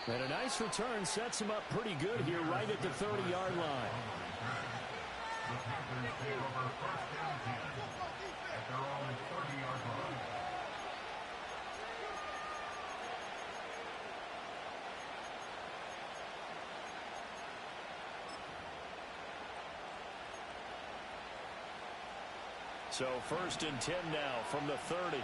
And a nice return sets him up pretty good here right at the 30-yard line. So 1st and 10 now from the 30.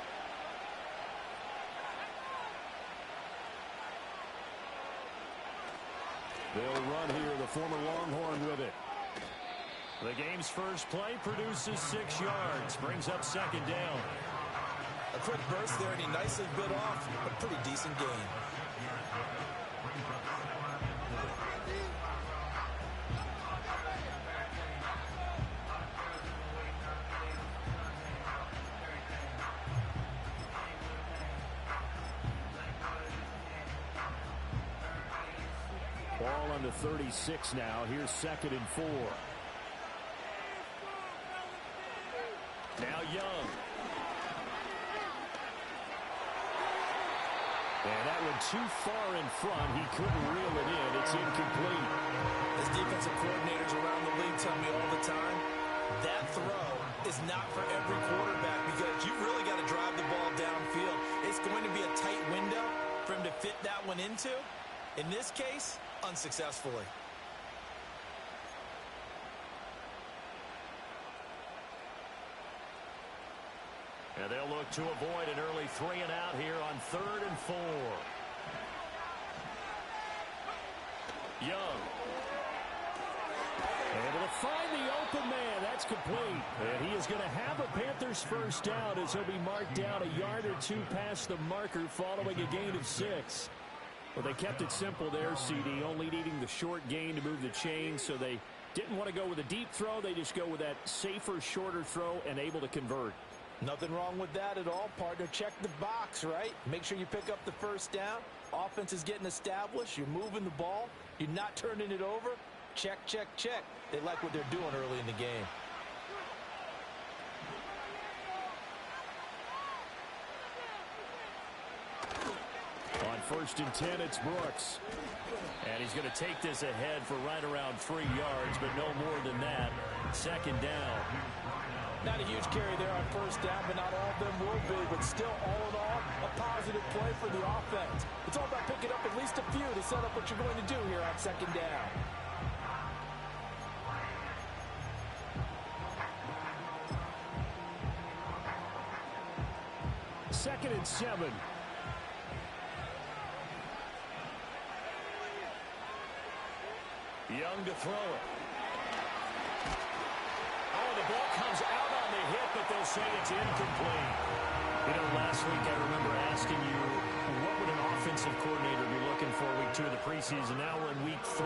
They'll run here, the former Longhorn with it. The game's first play produces 6 yards, brings up 2nd down. A quick burst there, and he nicely bit off a pretty decent gain. Ball on the 36 now. Here's 2nd and 4. Now Young. And that one too far in front. He couldn't reel it in. It's incomplete. As defensive coordinators around the league tell me all the time, that throw is not for every quarterback because you've really got to drive the ball downfield. It's going to be a tight window for him to fit that one into. In this case, unsuccessfully. And they'll look to avoid an early 3 and out here on 3rd and 4. Young. Able to find the open man. That's complete. And he is going to have a Panthers first down as he'll be marked down a yard or 2 past the marker following a gain of 6. Well, they kept it simple there, CD, only needing the short gain to move the chain, so they didn't want to go with a deep throw. They just go with that safer, shorter throw and able to convert. Nothing wrong with that at all, partner. Check the box, right? Make sure you pick up the first down. Offense is getting established. You're moving the ball. You're not turning it over. Check, check, check. They like what they're doing early in the game. On 1st and 10, it's Brooks. And he's going to take this ahead for right around 3 yards, but no more than that. 2nd down. Not a huge carry there on 1st down, but not all of them will be. But still, all in all, a positive play for the offense. It's all about picking up at least a few to set up what you're going to do here on 2nd down. Second and 7. Young to throw it. Oh, the ball comes out on the hit, but they'll say it's incomplete. You know, last week I remember asking you, what would an offensive coordinator be looking for week 2 of the preseason? Now we're in week 3.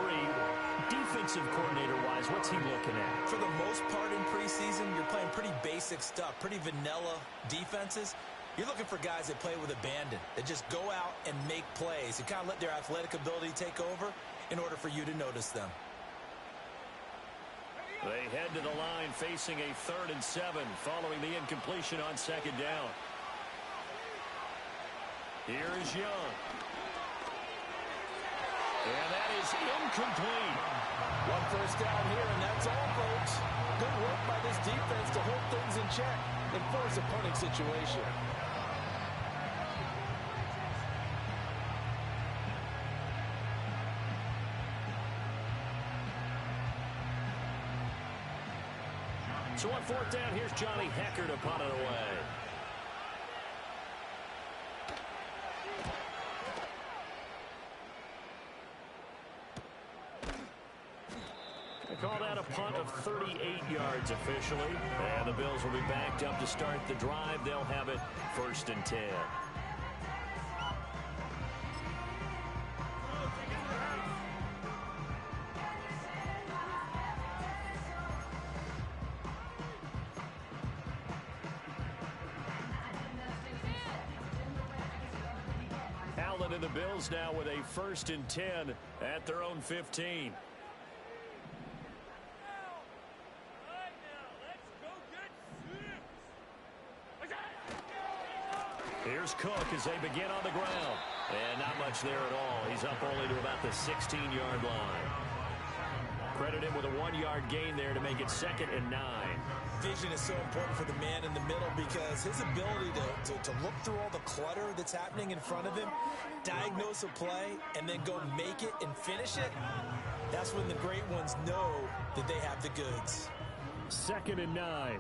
Defensive coordinator-wise, what's he looking at? For the most part in preseason, you're playing pretty basic stuff, pretty vanilla defenses. You're looking for guys that play with abandon, that just go out and make plays and kind of let their athletic ability take over in order for you to notice them. They head to the line facing a 3rd and 7 following the incompletion on 2nd down. Here is Young. And that is incomplete. 1 first down here, and that's all, folks. Good work by this defense to hold things in check and force a punting situation. So on 4th down, here's Johnny Hecker to punt it away. They call that a punt of 38 yards officially. And the Bills will be backed up to start the drive. They'll have it 1st and 10. And the Bills now with a 1st and 10 at their own 15. Here's Cook as they begin on the ground. And not much there at all. He's up only to about the 16-yard line. Credit him with a 1-yard gain there to make it 2nd and 9. Vision is so important for the man in the middle because his ability to look through all the clutter that's happening in front of him, diagnose a play, and then go make it and finish it, that's when the great ones know that they have the goods. 2nd and 9.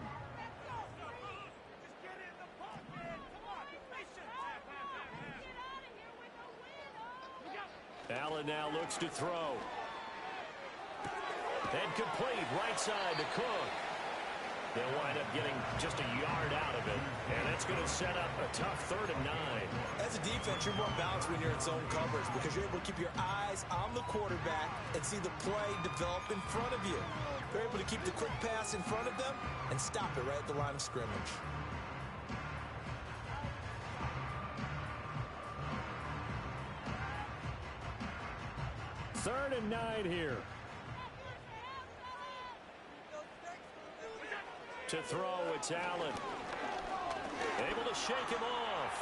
Allen now looks to throw. And complete right side to Cook. They'll wind up getting just a yard out of it. And that's going to set up a tough 3rd and 9. As a defense, you're more balanced when you're in zone coverage because you're able to keep your eyes on the quarterback and see the play develop in front of you. You're able to keep the quick pass in front of them and stop it right at the line of scrimmage. Third and 9 here. To throw, it's Allen. Able to shake him off.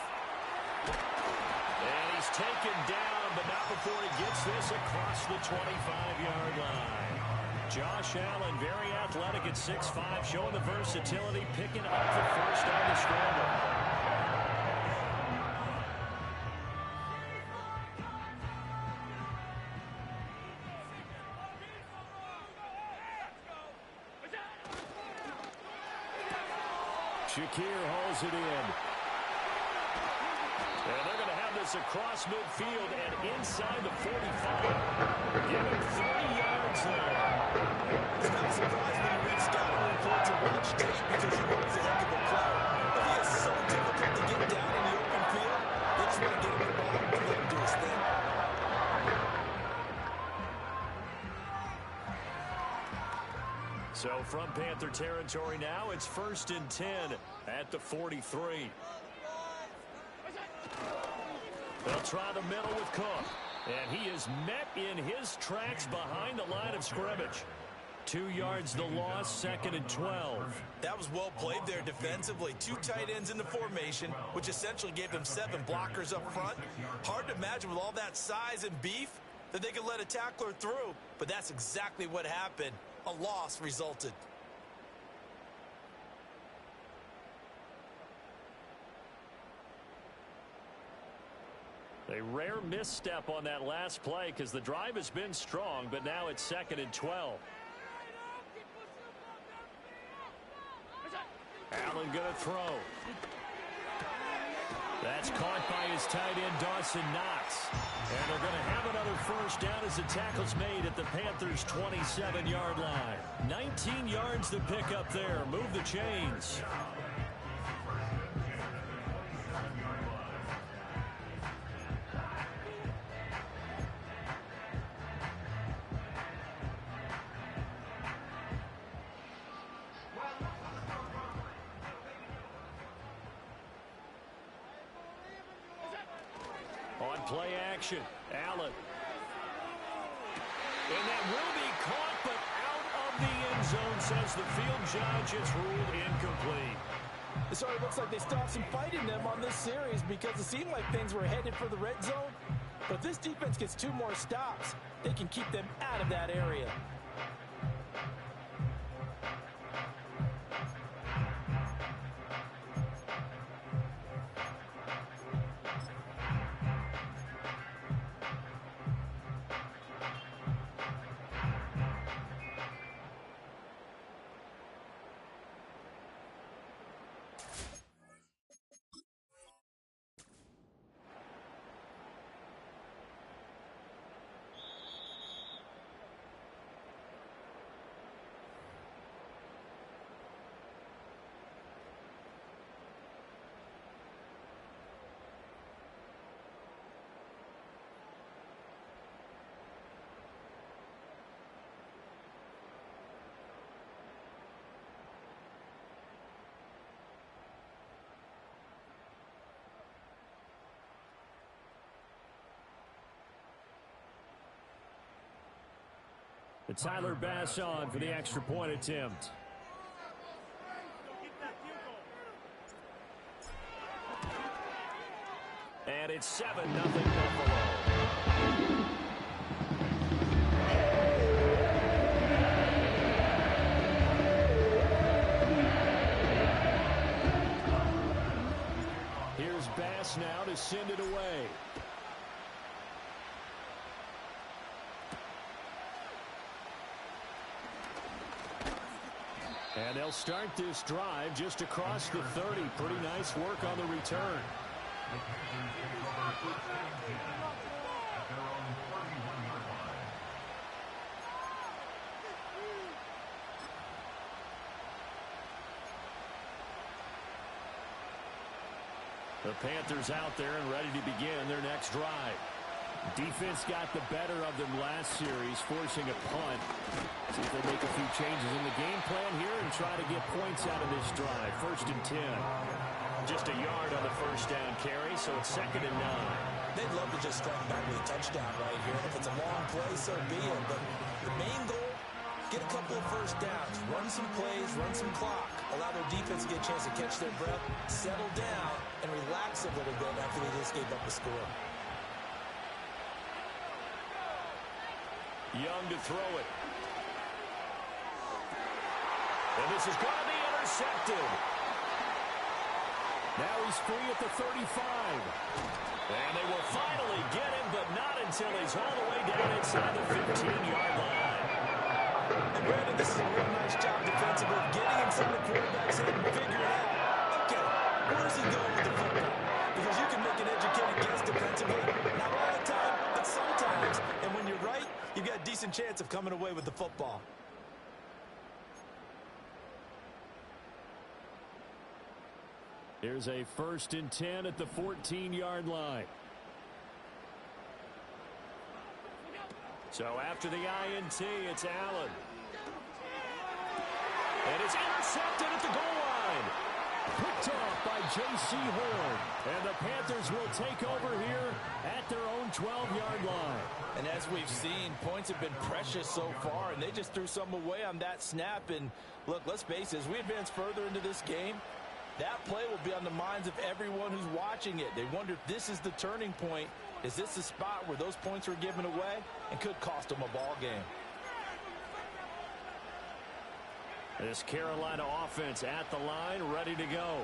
And he's taken down, but not before he gets this across the 25-yard line. Josh Allen, very athletic at 6'5", showing the versatility, picking up the first on the scramble. Shakir holds it in. And they're going to have this across midfield and inside the 45. Give him 30 yards there. It's not surprising when you read scouting reports and watch tape because you know he's a heck of a player. But he is so difficult to get down in the open field. They just want to get him the ball and let him do his thing. So from Panther territory now, it's 1st and 10 at the 43. They'll try the middle with Cook. And he is met in his tracks behind the line of scrimmage. 2 yards the loss, 2nd and 12. That was well played there defensively. 2 tight ends in the formation, which essentially gave them 7 blockers up front. Hard to imagine with all that size and beef that they could let a tackler through. But that's exactly what happened. A loss resulted. A rare misstep on that last play because the drive has been strong, but now it's 2nd and 12. Allen going to throw. That's caught by his tight end, Dawson Knox. And they're going to have another first down as the tackle's made at the Panthers' 27-yard line. 19 yards to pick up there. Move the chains. On play action, Allen. And that will be caught, but out of the end zone, says the field judge. It's ruled incomplete. It sort of looks like they stopped some fighting them on this series because it seemed like things were headed for the red zone. But if this defense gets 2 more stops, they can keep them out of that area. Tyler Bass on for the extra point attempt. it's 7-0 Buffalo. Here's Bass now to send it away. And they'll start this drive just across the 30. Pretty nice work on the return. The Panthers out there and ready to begin their next drive. Defense got the better of them last series, forcing a punt. See if they make a few changes in the game plan here and try to get points out of this drive. 1st and 10. Just a yard on the first down carry, so it's 2nd and 9. They'd love to just strike back with a touchdown right here. If it's a long play, so be it. But the main goal, get a couple of first downs, run some plays, run some clock, allow their defense to get a chance to catch their breath, settle down, and relax a little bit after they just gave up a score. Young to throw it. And this is going to be intercepted. Now he's free at the 35. And they will finally get him, but not until he's all the way down inside the 15-yard line. And Brandon, this is a real nice job defensively, getting inside the quarterback's head and figuring out, okay, where's he going with the football? Because you can make an educated guess defensively. Not all the time, but sometimes. And when you're right, you've got a decent chance of coming away with the football. Here's a 1st and 10 at the 14-yard line. So after the INT, it's Allen. And it's intercepted at the goal line. Picked off by J.C. Horn. And the Panthers will take over here at their own 12-yard line. And as we've seen, points have been precious so far, and they just threw some away on that snap. And look, let's face it, as we advance further into this game, that play will be on the minds of everyone who's watching it. They wonder if this is the turning point. Is this the spot where those points were given away and could cost them a ball game? This Carolina offense at the line, ready to go.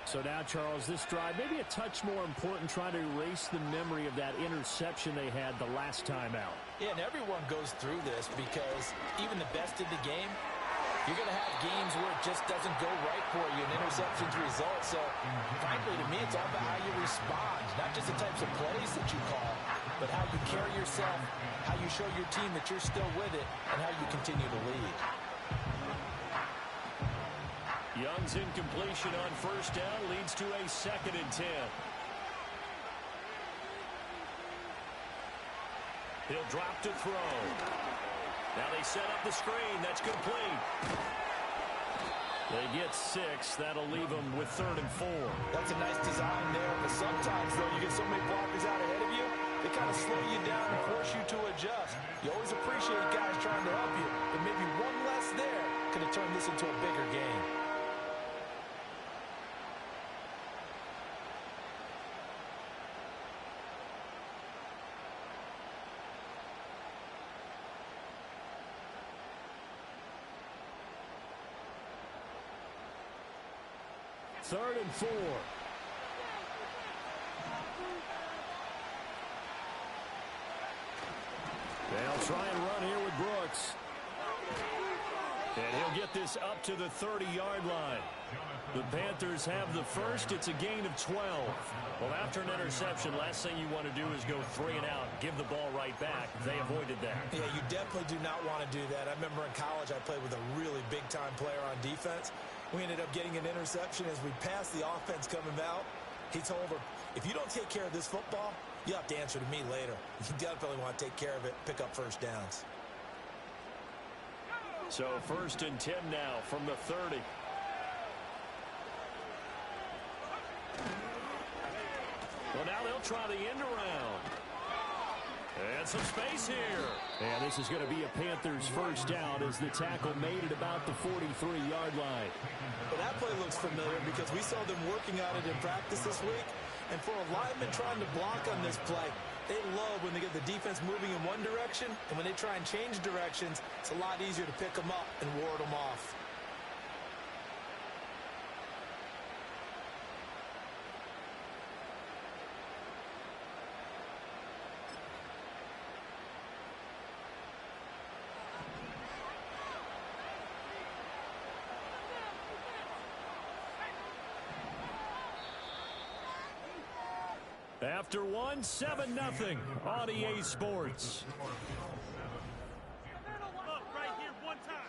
So now, Charles, this drive maybe a touch more important, trying to erase the memory of that interception they had the last time out. Yeah, and everyone goes through this because even the best in the game, you're going to have games where it just doesn't go right for you, and interceptions result. So, frankly, to me, it's all about how you respond, not just the types of plays that you call, but how you carry yourself, how you show your team that you're still with it, and how you continue to lead. Young's incompletion on 1st down leads to a 2nd and 10. He'll drop to throw. Now they set up the screen. That's complete. They get 6. That'll leave them with 3rd and 4. That's a nice design there, but sometimes, though, you get so many blockers out ahead of you, they kind of slow you down and force you to adjust. You always appreciate guys trying to help you, but maybe one less there could have turned this into a bigger game. Third and 4. They'll try and run here with Brooks. And he'll get this up to the 30-yard line. The Panthers have the first. It's a gain of 12. Well, after an interception, last thing you want to do is go 3 and out, give the ball right back. They avoided that. Yeah, you definitely do not want to do that. I remember in college I played with a really big-time player on defense. We ended up getting an interception as we passed the offense coming out. He told her, if you don't take care of this football, you have to answer to me later. You definitely want to take care of it, pick up first downs. So 1st and 10 now from the 30. Well, now they'll try the end around. And some space here. And this is going to be a Panthers first down as the tackle made it about the 43-yard line. Well, that play looks familiar because we saw them working on it in practice this week. And for a lineman trying to block on this play, they love when they get the defense moving in one direction, and when they try and change directions, it's a lot easier to pick them up and ward them off. After one, 7-0 on EA Sports. Right here, one time.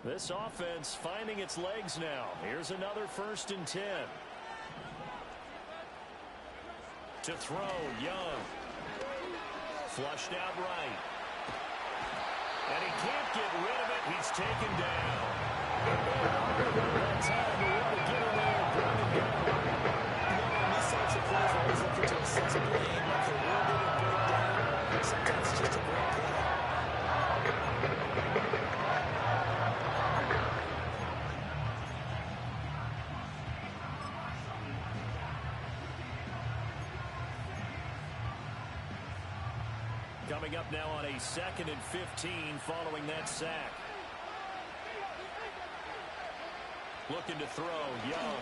This offense finding its legs now. Here's another 1st and 10. To throw, Young. Flushed out right. And he can't get rid of it. He's taken down. That time to want to get in there and bring him down. On these types of plays, we're always looking to assess blame. If they're wounded and break down, sometimes it's just a great play. Coming up now on a 2nd and 15 following that sack. Looking to throw, Young.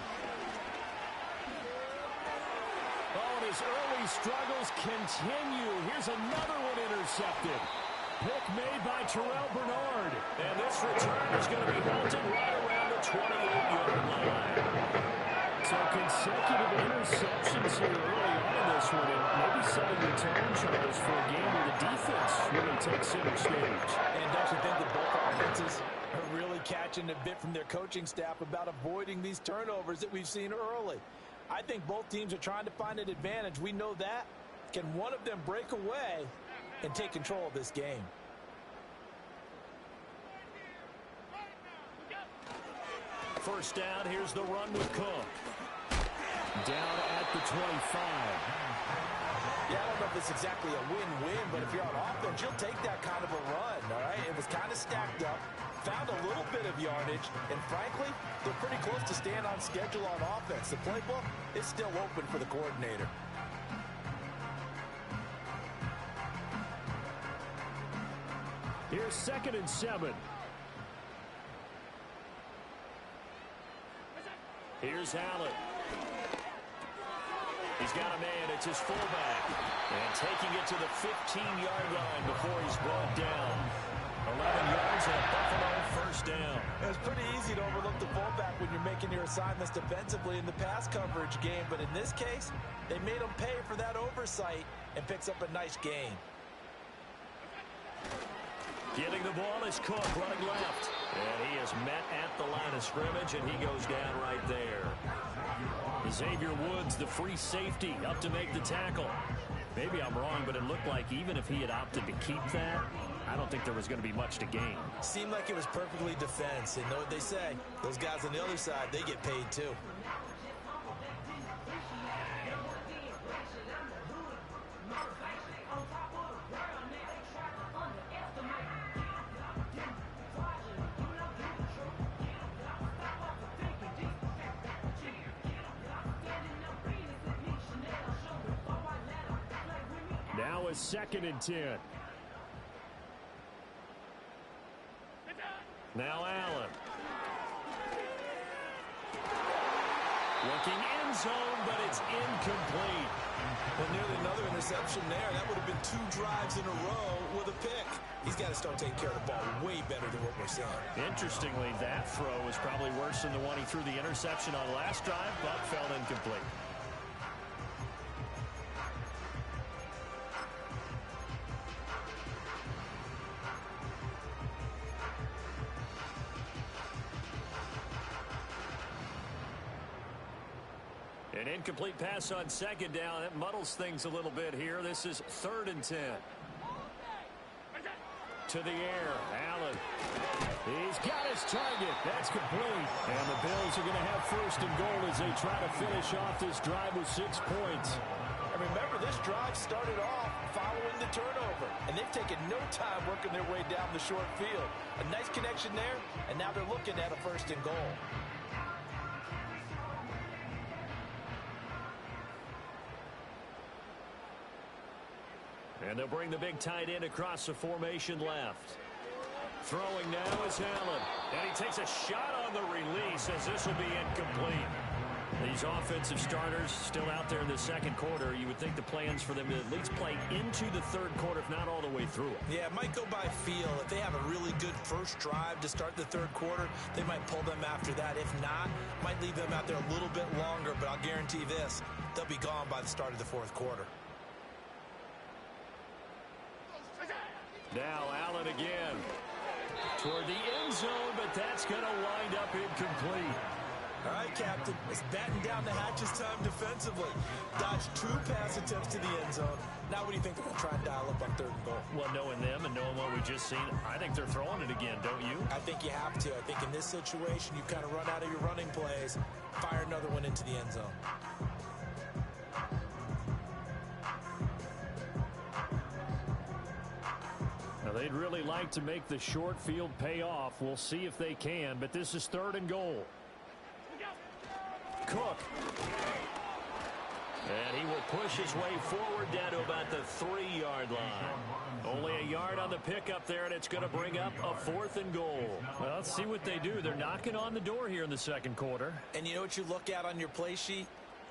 Oh, and his early struggles continue. Here's another one intercepted. Pick made by Terrell Bernard. And this return is going to be halted right around the 28-yard line. So consecutive interceptions here early on in this one, and maybe setting the tone, Charles, for a game where the defense really takes center stage. And don't you think that both offenses are really catching a bit from their coaching staff about avoiding these turnovers that we've seen early? I think both teams are trying to find an advantage. We know that. Can one of them break away and take control of this game? First down, here's the run with Cook. Down at the 25. Yeah, I don't know if it's exactly a win-win, but if you're on offense, you'll take that kind of a run, all right? It was kind of stacked up, found a little bit of yardage, and frankly, they're pretty close to staying on schedule on offense. The playbook is still open for the coordinator. Here's 2nd and 7. Here's Allen. He's got a man. It's his fullback. And taking it to the 15-yard line before he's brought down. 11 yards and a Buffalo first down. It's pretty easy to overlook the fullback when you're making your assignments defensively in the pass coverage game. But in this case, they made him pay for that oversight and picks up a nice gain. Getting the ball is Cook running left. And he is met at the line of scrimmage, and he goes down right there. Xavier Woods, the free safety, up to make the tackle. Maybe I'm wrong, but it looked like even if he had opted to keep that, I don't think there was going to be much to gain. Seemed like it was perfectly defense. And know what they say, those guys on the other side, they get paid too. Now is 2nd and 10. Now Allen. Looking end zone, but it's incomplete. Well, nearly another interception there. That would have been 2 drives in a row with a pick. He's got to start taking care of the ball way better than what we're seeing. Interestingly, that throw was probably worse than the one he threw the interception on last drive, but fell incomplete. An incomplete pass on 2nd down. That muddles things a little bit here. This is 3rd and 10. To the air, Allen. He's got his target. That's complete. And the Bills are going to have first and goal as they try to finish off this drive with 6 points. And remember, this drive started off following the turnover. And they've taken no time working their way down the short field. A nice connection there, and now they're looking at a first and goal. And they'll bring the big tight end across the formation left. Throwing now is Allen. And he takes a shot on the release as this will be incomplete. These offensive starters still out there in the second quarter. You would think the plans for them to at least play into the third quarter, if not all the way through it. Yeah, it might go by feel. If they have a really good first drive to start the third quarter, they might pull them after that. If not, might leave them out there a little bit longer. But I'll guarantee this, they'll be gone by the start of the fourth quarter. Now Allen again. Toward the end zone, but that's going to wind up incomplete. All right, Captain. It's batten down the hatches time defensively. Dodged 2 pass attempts to the end zone. Now what do you think they're going to try and dial up on third and goal? Well, knowing them and knowing what we just seen, I think they're throwing it again, don't you? I think you have to. I think in this situation, you kind of run out of your running plays, fire another one into the end zone. Now, they'd really like to make the short field pay off. We'll see if they can, but this is third and goal. Cook. And he will push his way forward down to about the 3-yard line. Only a yard on the pickup there, and it's going to bring up a fourth and goal. Well, let's see what they do. They're knocking on the door here in the second quarter. And you know what you look at on your play sheet?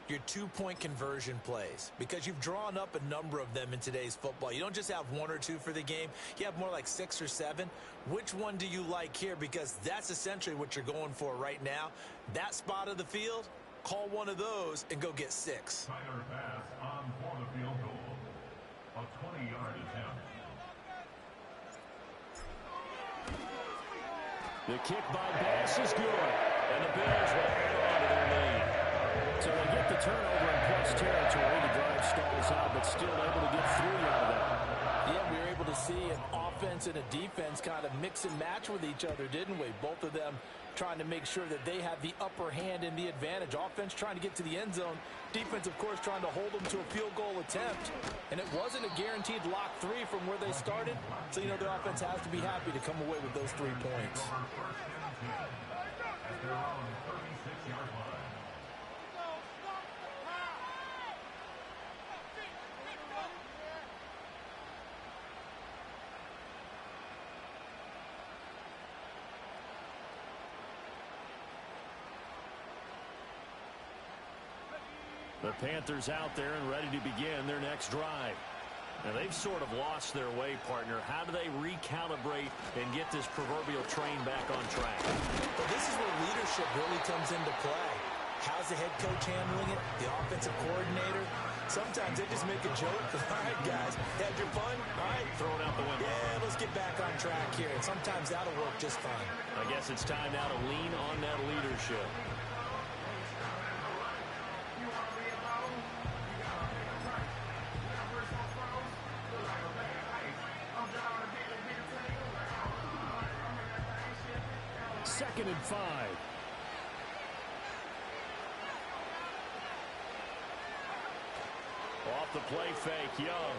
Your 2-point conversion plays, because you've drawn up a number of them in today's football. You don't just have 1 or 2 for the game. You have more like 6 or 7. Which one do you like here? Because that's essentially what you're going for right now. That spot of the field, call one of those and go get 6. Pass on for the field goal. A 20-yard attempt. The kick by Bass is good, and the Bills will hang on to their lead. So they get the turnover in plus territory. The drive stalls out, but still able to get 3 out of that. Yeah, we were able to see an offense and a defense kind of mix and match with each other, didn't we? Both of them trying to make sure that they have the upper hand and the advantage. Offense trying to get to the end zone. Defense, of course, trying to hold them to a field goal attempt. And it wasn't a guaranteed lock 3 from where they started. So, you know, the offense has to be happy to come away with those 3 points. The Panthers out there and ready to begin their next drive. Now, they've sort of lost their way, partner. How do they recalibrate and get this proverbial train back on track? Well, this is where leadership really comes into play. How's the head coach handling it? The offensive coordinator? Sometimes they just make a joke. All right, guys, had your fun? All right. Throw it out the window. Yeah, let's get back on track here. And sometimes that'll work just fine. I guess it's time now to lean on that leadership. Second and 5. Off the play fake, Young.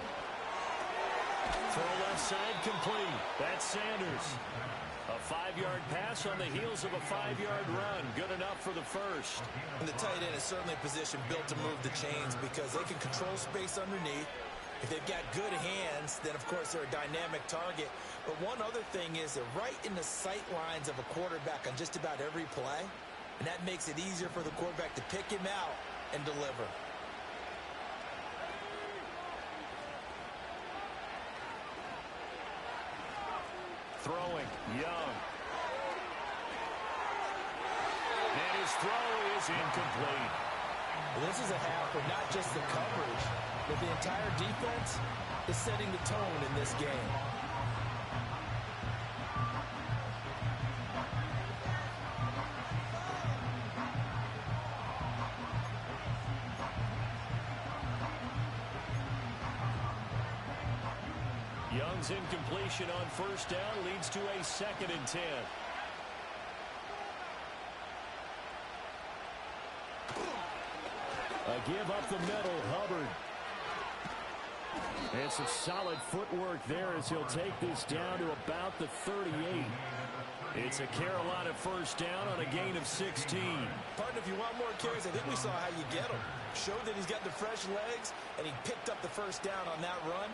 Throw left side complete. That's Sanders. A 5-yard pass on the heels of a 5-yard run. Good enough for the first. And the tight end is certainly a position built to move the chains because they can control space underneath. If they've got good hands, then, of course, they're a dynamic target. But one other thing is they're right in the sight lines of a quarterback on just about every play. And that makes it easier for the quarterback to pick him out and deliver. Throwing, Young. And his throw is incomplete. Well, this is a half where not just the coverage, but the entire defense is setting the tone in this game. Young's incompletion on first down leads to a 2nd and 10. A give up the middle, Hubbard. And some solid footwork there as he'll take this down to about the 38. It's a Carolina first down on a gain of 16. Partner, if you want more carries, I think we saw how you get them. Showed that he's got the fresh legs, and he picked up the first down on that run.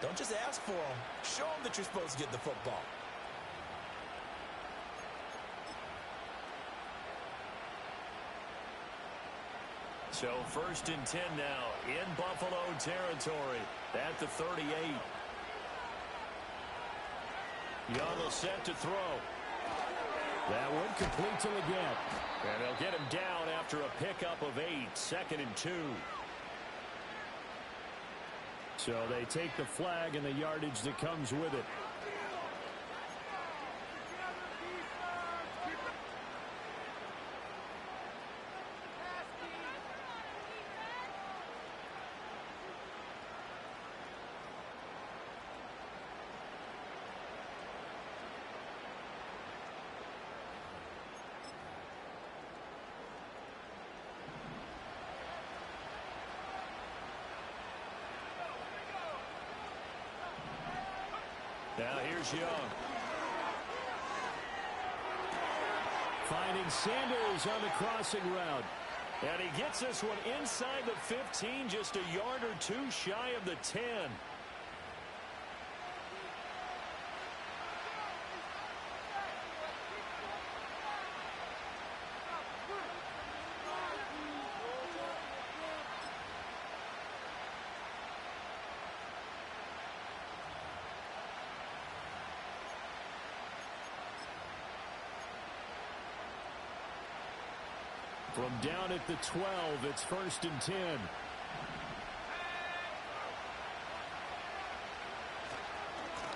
Don't just ask for them. Show them that you're supposed to get the football. So first and 10 now in Buffalo territory at the 38. Young will set to throw. That one complete to Leggett. And they'll get him down after a pickup of 8, 2nd and 2. So they take the flag and the yardage that comes with it. Now here's Young. Finding Sanders on the crossing route. And he gets this one inside the 15, just a yard or two shy of the 10. From down at the 12, it's first and 10.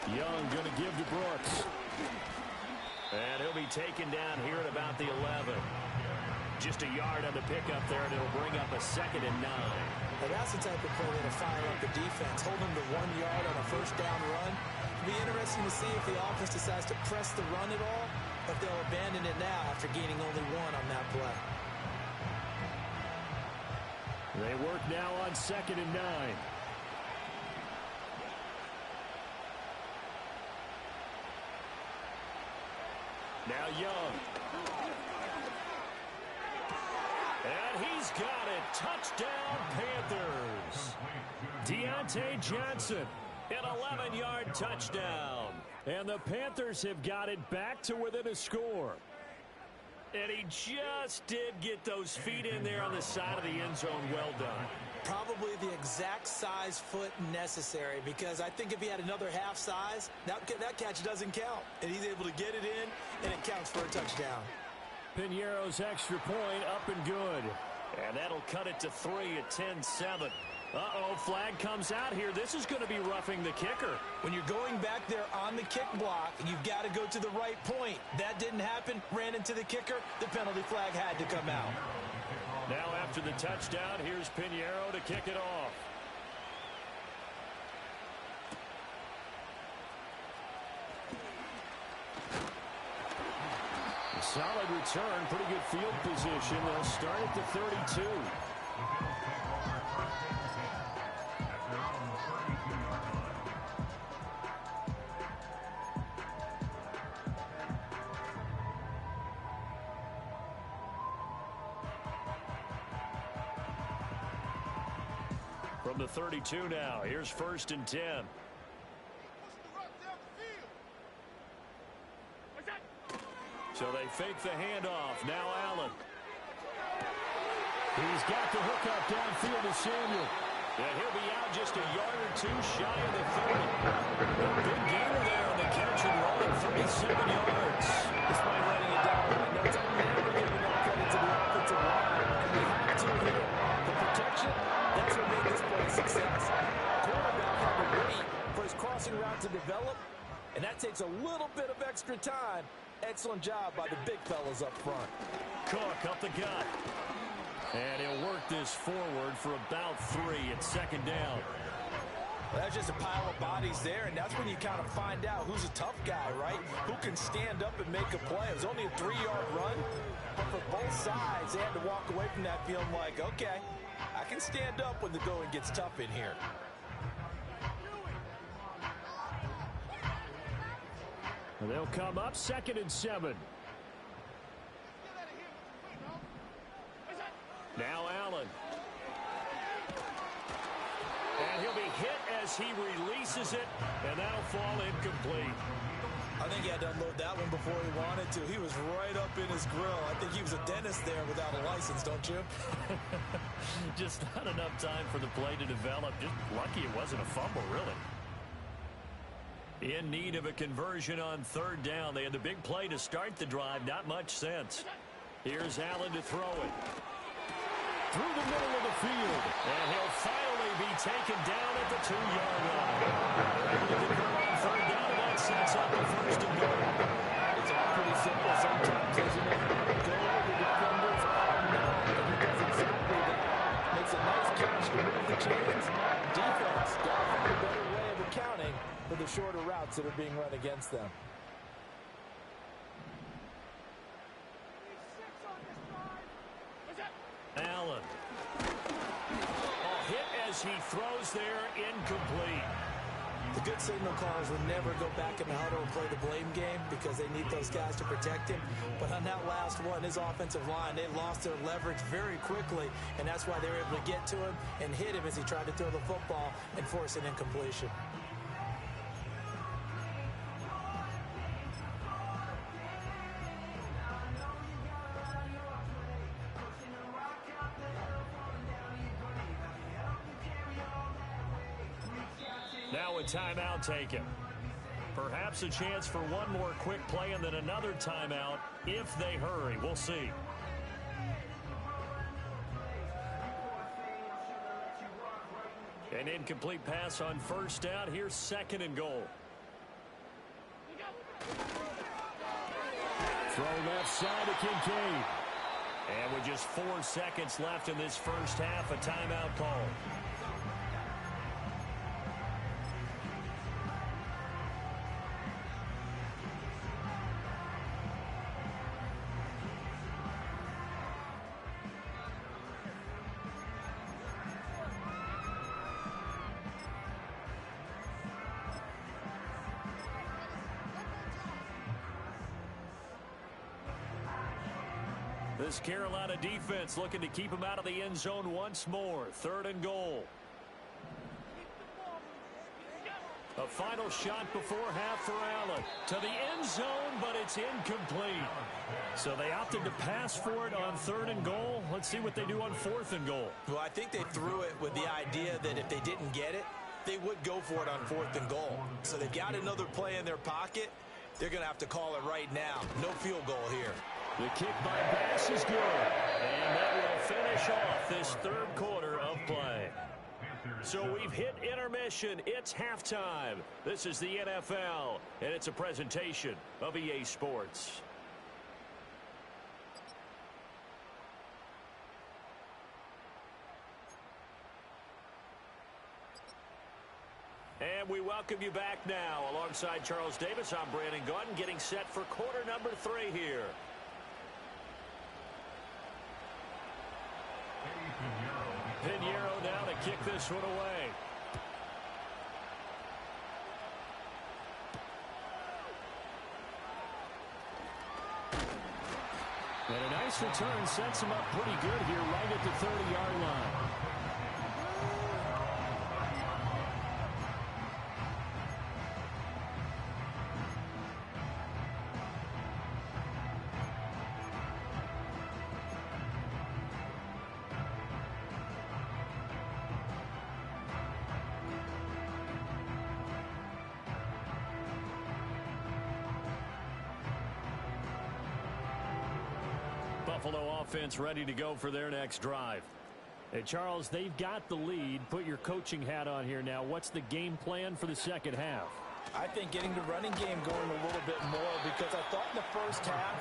Young going to give to Brooks. And he'll be taken down here at about the 11. Just a yard on the pickup there, and it'll bring up a 2nd and 9. Now that's the type of play that'll fire up the defense. Hold them to 1 yard on a first down run. It'll be interesting to see if the offense decides to press the run at all, or if they'll abandon it now after gaining only 1 on that play. They work now on 2nd and 9. Now Young. And he's got it. Touchdown, Panthers. Deontay Johnson, an 11-yard touchdown. And the Panthers have got it back to within a score. And he just did get those feet in there on the side of the end zone. Well done. Probably the exact size foot necessary, because I think if he had another half size, that catch doesn't count. And he's able to get it in, and it counts for a touchdown. Piñeiro's extra point up and good. And that'll cut it to 3 at 10-7. Uh-oh, flag comes out here. This is going to be roughing the kicker. When you're going back there on the kick block, you've got to go to the right point. That didn't happen. Ran into the kicker. The penalty flag had to come out. Now after the touchdown, here's Piñeiro to kick it off. A solid return, pretty good field position. They'll start at the 32. From the 32 now, here's first and 10. So they fake the handoff. Now Allen. He's got the hook up downfield to Samuel. And he'll be out just a yard or two shy of the 30. A big gainer there on the catch and run at 37 yards. Despite letting it down on my notes, I'm never giving enough credit to the offensive line. And we have to here. The protection, that's what made this play a success. Quarterback had to wait for his crossing route to develop, and that takes a little bit of extra time. Excellent job by the big fellas up front. Cook up the gut. And he'll work this forward for about 3 at second down. Well, that's just a pile of bodies there, and that's when you kind of find out who's a tough guy, right? Who can stand up and make a play. It was only a 3-yard run, but for both sides, they had to walk away from that feeling like, okay, I can stand up when the going gets tough in here. And they'll come up 2nd and 7. Now Allen. And he'll be hit as he releases it, and that'll fall incomplete. I think he had to unload that one before he wanted to. He was right up in his grill. I think he was a dentist there without a license, don't you? Just not enough time for the play to develop. Just lucky it wasn't a fumble, really. In need of a conversion on 3rd down. They had the big play to start the drive. Not much sense. Here's Allen to throw it. Through the middle of the field. And he'll finally be taken down at the 2-yard line. Able to convert on 3rd down, and that sets up the 1st and goal. It's all pretty simple sometimes, isn't it? Go over the defenders all night, and he does exactly that. Makes a nice catch to move the chains. Defense got to find a better way of accounting for the shorter routes that are being run against them. Allen. Hit as he throws there, incomplete. The good signal callers will never go back in the huddle and play the blame game because they need those guys to protect him. But on that last one, his offensive line, they lost their leverage very quickly, and that's why they were able to get to him and hit him as he tried to throw the football and force an incompletion. Now a timeout taken. Perhaps a chance for one more quick play and then another timeout if they hurry. We'll see. An incomplete pass on 1st down. Here's 2nd and goal. Throw left side to Kincaid. And with just 4 seconds left in this first half, a timeout call. This Carolina defense looking to keep him out of the end zone once more. 3rd and goal. A final shot before half for Allen. To the end zone, but it's incomplete. So they opted to pass for it on 3rd and goal. Let's see what they do on 4th and goal. Well, I think they threw it with the idea that if they didn't get it, they would go for it on 4th and goal. So they've got another play in their pocket. They're going to have to call it right now. No field goal here. The kick by Bass is good. And that will finish off this 3rd quarter of play. So we've hit intermission. It's halftime. This is the NFL, and it's a presentation of EA Sports. And we welcome you back now. Alongside Charles Davis, I'm Brandon Gaudin, getting set for quarter number 3 here. Pinheiro now to kick this one away. And a nice return sets him up pretty good here right at the 30-yard line. Buffalo offense ready to go for their next drive. Hey, Charles, they've got the lead. Put your coaching hat on here now. What's the game plan for the second half? I think getting the running game going a little bit more, because I thought in the first half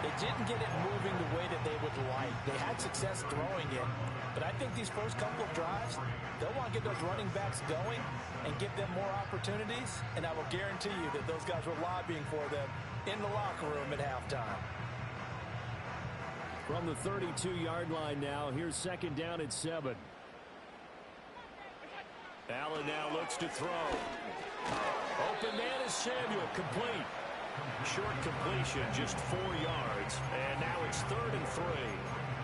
they didn't get it moving the way that they would like. They had success throwing it, but I think these first couple of drives, they'll want to get those running backs going and give them more opportunities, and I will guarantee you that those guys were lobbying for them in the locker room at halftime. From the 32-yard line now, here's second down at 7. Allen now looks to throw. Open man is Samuel, complete. Short completion, just 4 yards. And now it's 3rd and 3.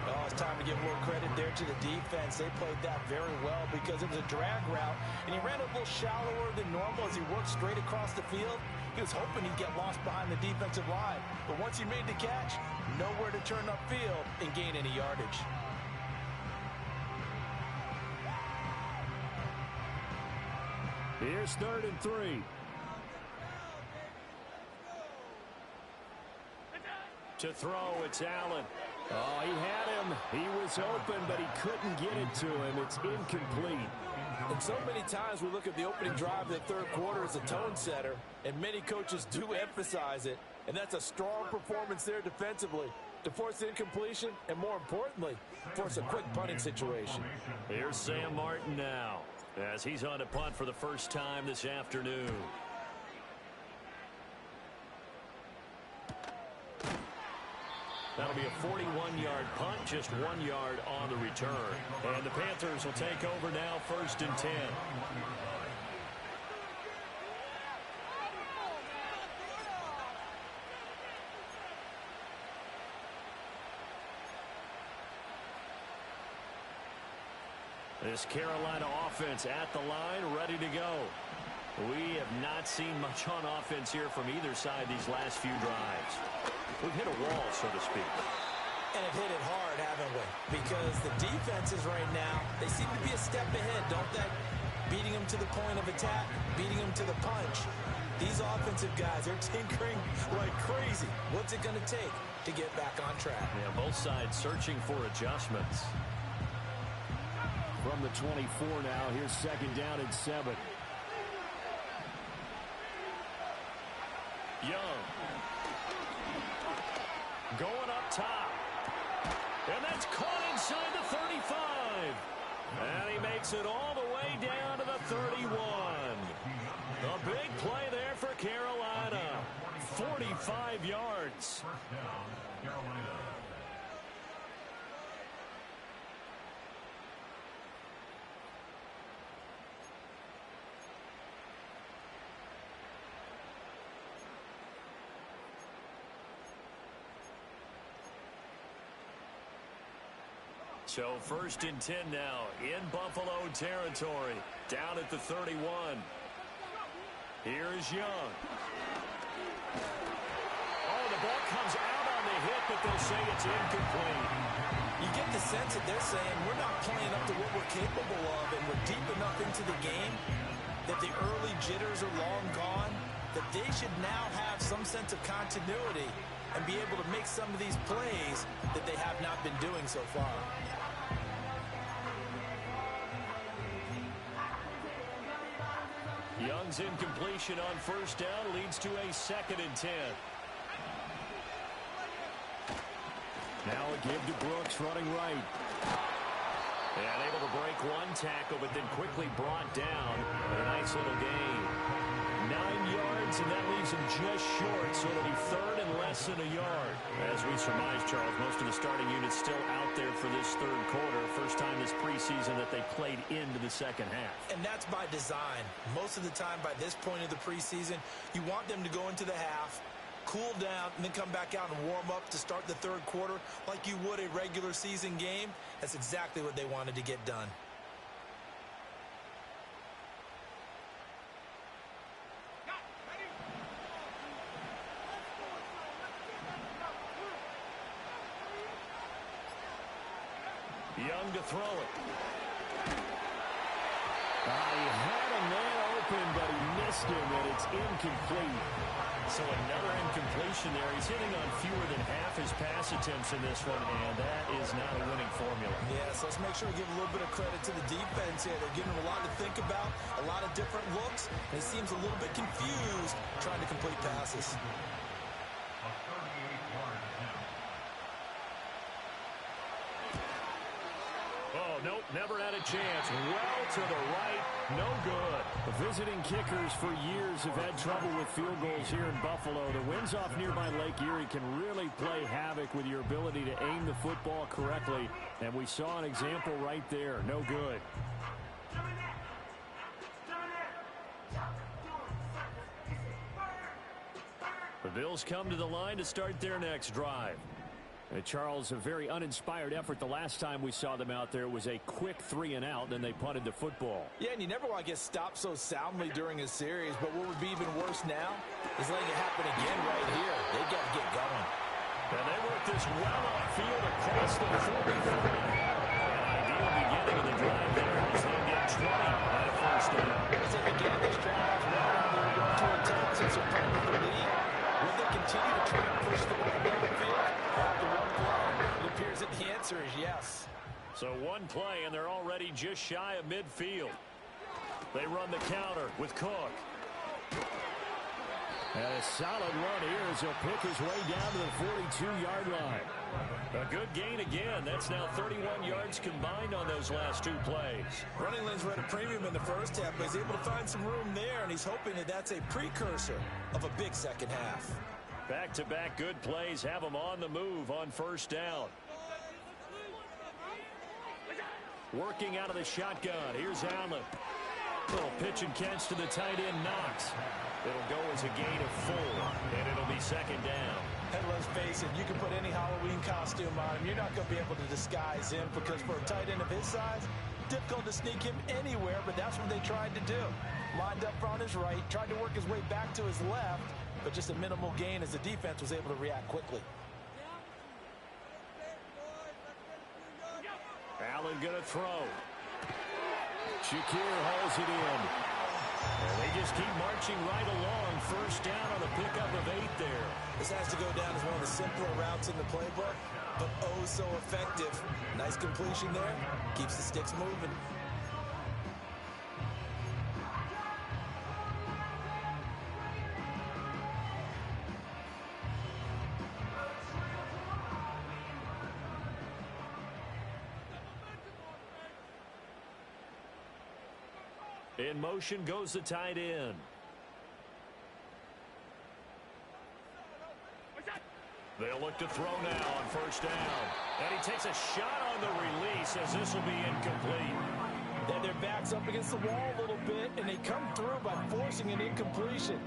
Oh, it's time to give a little credit there to the defense. They played that very well because it was a drag route, and he ran a little shallower than normal as he worked straight across the field. He was hoping he'd get lost behind the defensive line, but once he made the catch, nowhere to turn upfield and gain any yardage. Here's 3rd and 3. To throw, it's Allen. Oh, he had him. He was open, but he couldn't get it to him. It's incomplete. And so many times we look at the opening drive of the third quarter as a tone setter, and many coaches do emphasize it. And that's a strong performance there defensively to force incompletion and, more importantly, force a quick punting situation. Here's Sam Martin now as he's on to punt for the first time this afternoon. That'll be a 41-yard punt, just 1 yard on the return. And the Panthers will take over now, 1st and 10. This Carolina offense at the line, ready to go. We have not seen much on offense here from either side these last few drives. We've hit a wall, so to speak. And have hit it hard, haven't we? Because the defenses right now, they seem to be a step ahead, don't they? Beating them to the point of attack, beating them to the punch. These offensive guys are tinkering like crazy. What's it going to take to get back on track? Yeah, both sides searching for adjustments. From the 24 now, here's second down and 7. Young. Going up top. And that's caught inside the 35. And he makes it all the way down to the 31. A big play there for Carolina. 45 yards. First down, Carolina. So 1st and 10 now in Buffalo territory. Down at the 31. Here is Young. Oh, the ball comes out on the hit, but they'll say it's incomplete. You get the sense that they're saying we're not playing up to what we're capable of, and we're deep enough into the game that the early jitters are long gone, that they should now have some sense of continuity and be able to make some of these plays that they have not been doing so far. Young's incompletion on 1st down leads to a 2nd and 10. Now a give to Brooks running right. And able to break one tackle, but then quickly brought down. A nice little gain. 9 yards, and that leaves him just short, so it'll be 3rd and less than a yard. As we surmise, Charles, most of the starting units still out there for this third quarter. First time this preseason that they played into the second half. And that's by design. Most of the time by this point of the preseason, you want them to go into the half, cool down, and then come back out and warm up to start the third quarter like you would a regular season game. That's exactly what they wanted to get done. Young to throw it. He had a man open, but he missed him, and it's incomplete. So another incompletion there. He's hitting on fewer than half his pass attempts in this one, and that is not a winning formula. Yes, let's make sure we give a little bit of credit to the defense here. They're giving him a lot to think about, a lot of different looks, and he seems a little bit confused trying to complete passes. A 38-yard attempt. Oh, Nope, never had a chance. Well to the right, no good. The visiting kickers for years have had trouble with field goals here in Buffalo. The winds off nearby Lake Erie can really play havoc with your ability to aim the football correctly. And we saw an example right there. No good. The Bills come to the line to start their next drive. Charles, a very uninspired effort the last time we saw them out there. It was a quick 3-and-out, then they punted the football. Yeah, and you never want to get stopped so soundly during a series, but what would be even worse now is letting it happen again right here. They got to get going. And they work this well on field across the 45. An ideal beginning of the drive there as they get 20 on a first down. As they began this drive, now they're going to attempt since they're playing with the lead. Will they continue to try to push the ball downfield? After one play, it appears that the answer is yes. So one play, and they're already just shy of midfield. They run the counter with Cook. And a solid run here as he'll pick his way down to the 42-yard line. A good gain again. That's now 31 yards combined on those last two plays. Running lanes were at a premium in the first half, but he's able to find some room there, and he's hoping that that's a precursor of a big second half. Back-to-back good plays have him on the move on first down. Working out of the shotgun. Here's Allen. Little pitch and catch to the tight end, Knox. It'll go as a gain of 4, and it'll be second down. And let's face it, you can put any Halloween costume on him. You're not going to be able to disguise him because for a tight end of his size, difficult to sneak him anywhere, but that's what they tried to do. Lined up on his right, tried to work his way back to his left, but just a minimal gain as the defense was able to react quickly. Allen going to throw. Shakir hauls it in. And they just keep marching right along. First down on a pickup of 8 there. This has to go down as one of the simpler routes in the playbook, but oh so effective. Nice completion there. Keeps the sticks moving. In motion goes the tight end. They'll look to throw now on first down. And he takes a shot on the release as this will be incomplete. Then their backs up against the wall a little bit, and they come through by forcing an incompletion.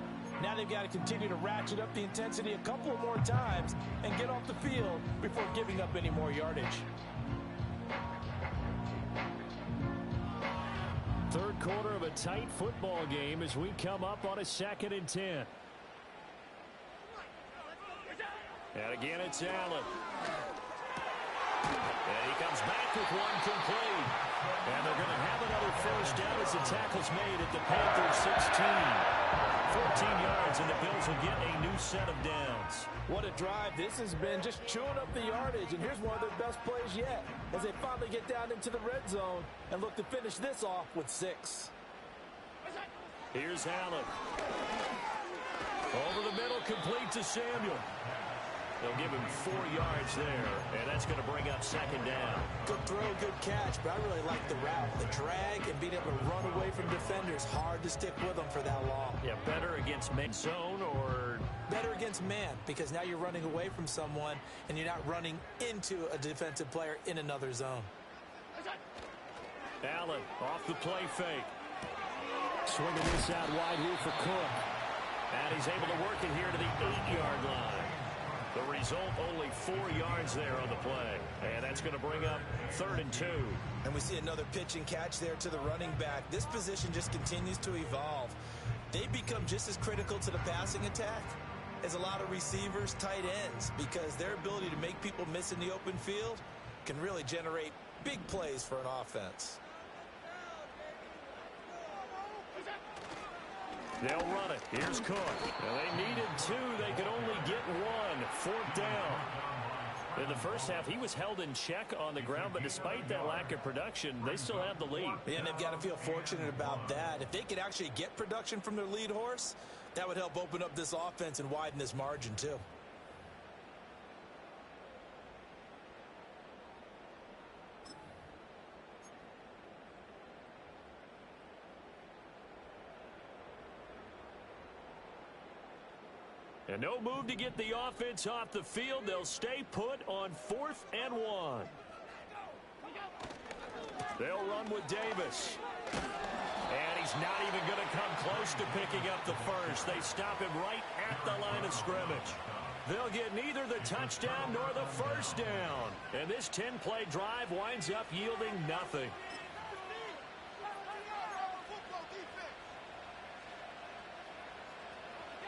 Now they've got to continue to ratchet up the intensity a couple of more times and get off the field before giving up any more yardage. Third quarter of a tight football game as we come up on a 2nd and 10. And again, it's Allen. And he comes back with one complete. And they're going to have another first down as the tackle's made at the Panthers 16. 14 yards, and the Bills will get a new set of downs. What a drive. This has been just chewing up the yardage, and here's one of their best plays yet as they finally get down into the red zone and look to finish this off with 6. Here's Allen. Over the middle, complete to Samuel. They'll give him 4 yards there, and that's going to bring up second down. Good throw, good catch, but I really like the route. The drag and being able to run away from defenders. Hard to stick with them for that long. Yeah, better against man zone or... Better against man, because now you're running away from someone, and you're not running into a defensive player in another zone. Allen off the play fake. Swinging this out wide here for Cook. And he's able to work it here to the 8-yard line. The result, only 4 yards there on the play. And that's going to bring up 3rd and 2. And we see another pitch and catch there to the running back. This position just continues to evolve. They become just as critical to the passing attack as a lot of receivers, tight ends, because their ability to make people miss in the open field can really generate big plays for an offense. They'll run it. Here's Cook. Well, they needed 2. They could only get 1. 4th down. In the first half, he was held in check on the ground, but despite that lack of production, they still have the lead. Yeah, and they've got to feel fortunate about that. If they could actually get production from their lead horse, that would help open up this offense and widen this margin, too. And no move to get the offense off the field. They'll stay put on 4th and 1. They'll run with Davis. And he's not even going to come close to picking up the first. They stop him right at the line of scrimmage. They'll get neither the touchdown nor the first down. And this 10-play drive winds up yielding nothing.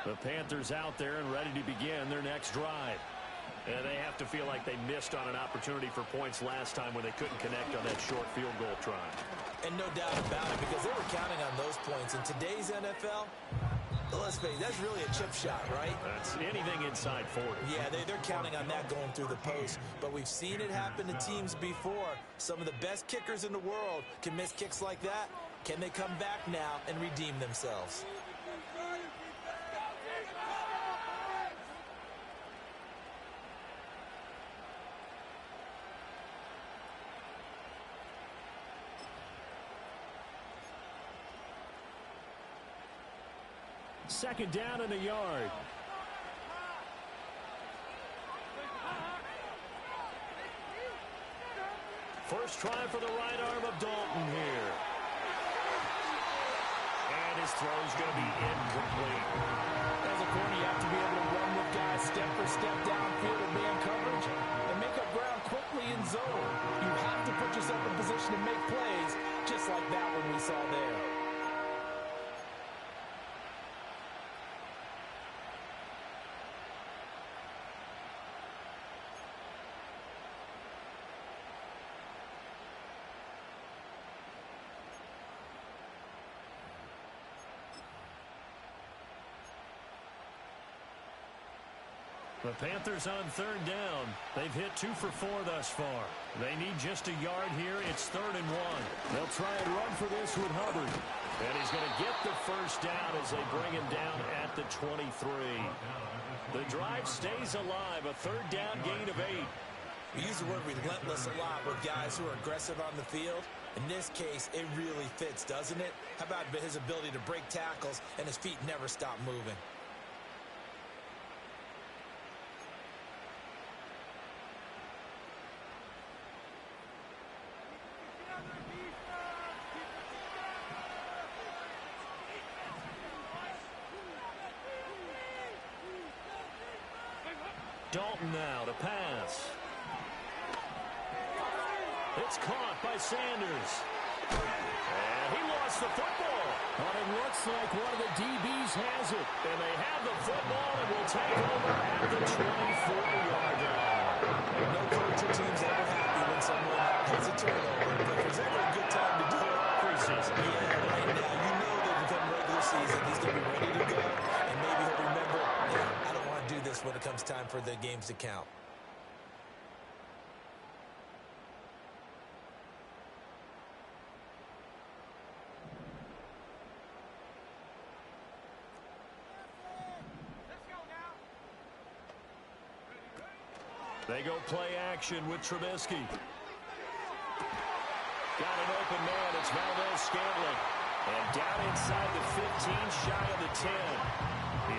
The Panthers out there and ready to begin their next drive. And they have to feel like they missed on an opportunity for points last time when they couldn't connect on that short field goal try. And no doubt about it, because they were counting on those points. In today's NFL, let's face it, that's really a chip shot, right? That's anything inside 40. Yeah, they're counting on that going through the post. But we've seen it happen to teams before. Some of the best kickers in the world can miss kicks like that. Can they come back now and redeem themselves? Second down and a yard. First try for the right arm of Dalton here. And his throw's going to be incomplete. As a corner, you have to be able to run with guys step for step downfield in man coverage and make up ground quickly in zone. You have to put yourself in position to make plays, just like that one we saw there. The Panthers on third down. They've hit 2 for 4 thus far. They need just a yard here. It's 3rd and 1. They'll try and run for this with Hubbard. And he's going to get the first down as they bring him down at the 23. The drive stays alive. A 3rd down gain of 8. We use the word relentless a lot with guys who are aggressive on the field. In this case, it really fits, doesn't it? How about his ability to break tackles and his feet never stop moving? Dalton now to pass. It's caught by Sanders. And he lost the football. But it looks like one of the DBs has it. And they have the football and will take over at the 24-yard line. No coach or team's ever happy when someone has a turnover. But there's ever a good time to do it. Preseason. Yeah, right now, you know that come regular season, he's going to be ready to go. And maybe he'll remember, I don't want to do this when it comes time for the games to count. They go play action with Trubisky. Got an open man. It's Valdez-Scantling. And down inside the 15, shy of the 10.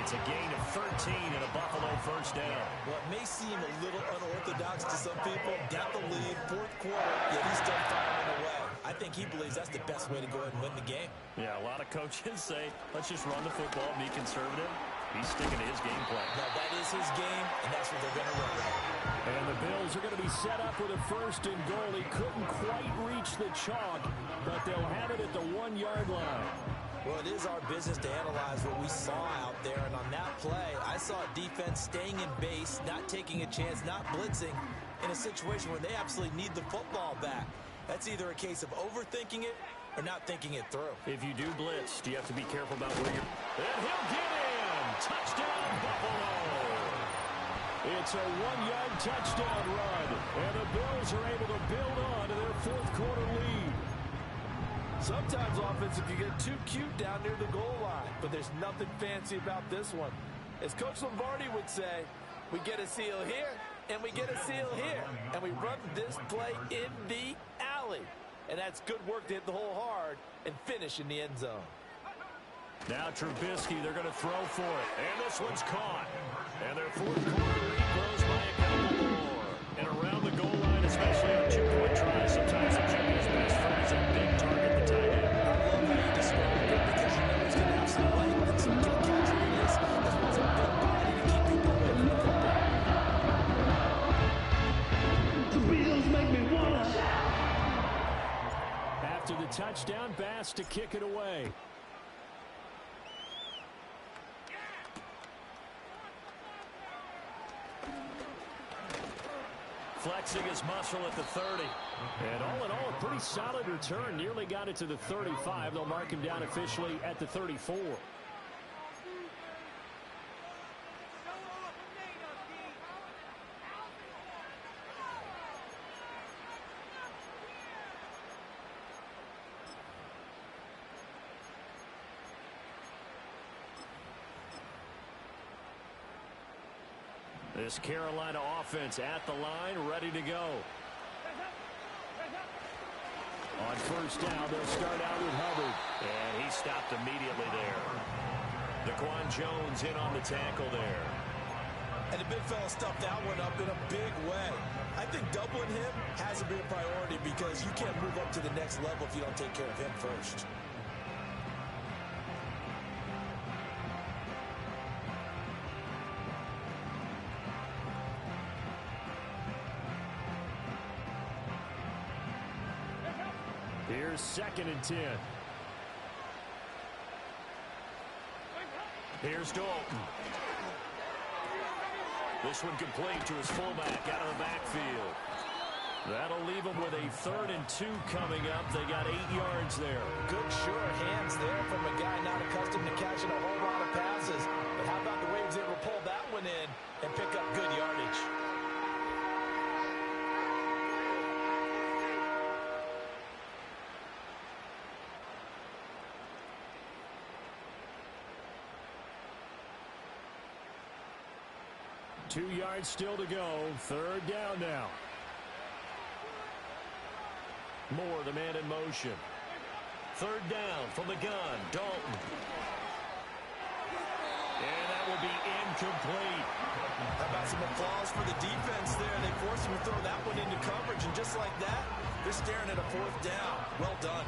It's a gain of 13 and a Buffalo first down. Well, it may seem a little unorthodox to some people. Got the lead, 4th quarter, yet he's still firing away. I think he believes that's the best way to go ahead and win the game. Yeah, a lot of coaches say, let's just run the football, be conservative. He's sticking to his game plan. No, that is his game, and that's what they're going to run. And the Bills are going to be set up with a 1st and goal. He couldn't quite reach the chalk, but they'll have it at the 1-yard line. Well, it is our business to analyze what we saw out there, and on that play, I saw a defense staying in base, not taking a chance, not blitzing, in a situation where they absolutely need the football back. That's either a case of overthinking it or not thinking it through. If you do blitz, do you have to be careful about where you're... And he'll get in! Touchdown, Buffalo! It's a 1-yard touchdown run, and the Bills are able to build on to their 4th quarter lead. Sometimes offensive you get too cute down near the goal line, but there's nothing fancy about this one. As Coach Lombardi would say, we get a seal here, and we get a seal here, and we run this play in the alley. And that's good work to hit the hole hard and finish in the end zone. Now Trubisky, they're going to throw for it, and this one's caught. touchdown pass to kick it away. Flexing his muscle at the 30. And all in all, a pretty solid return. Nearly got it to the 35. They'll mark him down officially at the 34. This Carolina offense at the line, ready to go. On first down, they'll start out with Hubbard. And he stopped immediately there. Daquan Jones in on the tackle there. And the big fella stuffed that one up in a big way. I think doubling him has to be a priority because you can't move up to the next level if you don't take care of him first. Here's 2nd and 10. Here's Dalton. This one complete to his fullback out of the backfield. That'll leave him with a 3rd and 2 coming up. They got 8 yards there. Good, sure hands there from a guy not accustomed to catching a whole lot of passes. But how about the way he was able to pull that one in and pick up good yardage? Two yards still to go. 3rd down now. Moore, the man in motion. 3rd down from the gun. Dalton. And that will be incomplete. How about some applause for the defense there? They forced him to throw that one into coverage, and just like that, they're staring at a 4th down. Well done.